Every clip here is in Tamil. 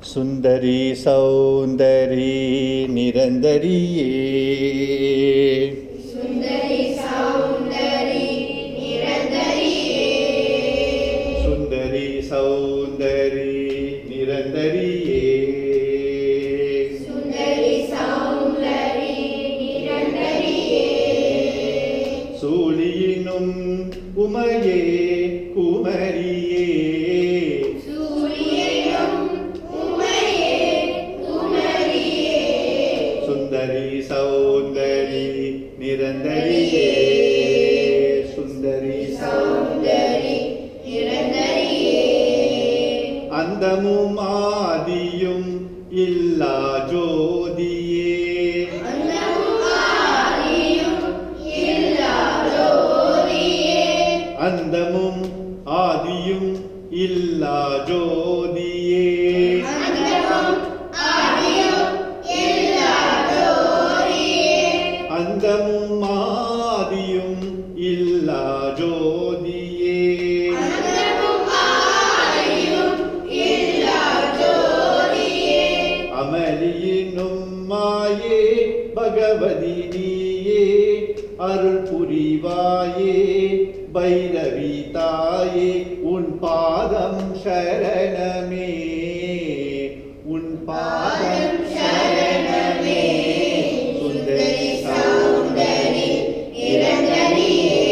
சுந்தரி சௌந்தரி நிரந்தரியே சுந்தரி சௌந்தரி நிரந்தரியே சுந்தரி சௌந்தரி நிரந்தரியே சுந்தரி சௌந்தரி நிரந்தரியே சூழியினும் உமையே குமரியே சுந்தரி சௌந்தரி நிரந்தரியே சுந்தரி சௌந்தரி நிரந்தரியே அந்தமும் ஆதியும் இல்லா ஜோதியே அந்தமும் ஆதியும் இல்லா ஜோதியே அந்தமும் ஆதியும் இல்லா ஜோதியே அந்தமும் ஆதியும் இல்லா ஜோதியே அமளியினும் மாயே பகவதி நீயே அருள் புரிவாயே பைரவி தாயே உன் பாதம் சரணமே உன் பாதம் சரணமே சுந்தரி சௌந்தரி நிரந்தரியே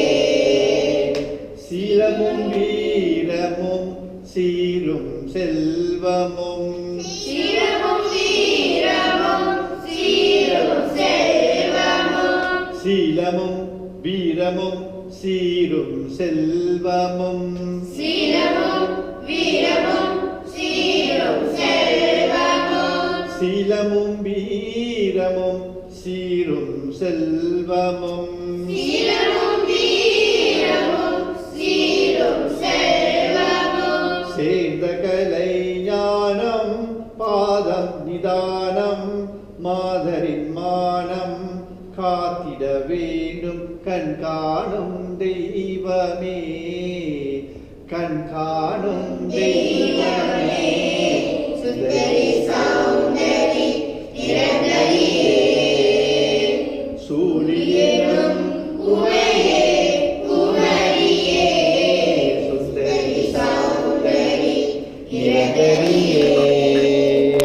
சீலமும் வீரமும் சீரும் செல்வமும் சீலமும் வீரமும் சீரும் செல்வமும் சீலமும் வீரமும் சீரும் செல்வமும் சீலமும் வீரமும் சீரும் செல்வமும் சீலமும் வீரமும் சீரும் செல்வமும் சீலமும் வீரமும் சீரும் செல்வமும் சேர்ந்த கலை ஞானம் பாதம் நிதானம் மாதரின் மானம் காத்திட வேண்டும் கண் காணும் தெய்வமே கண் காணும் தெய்வமே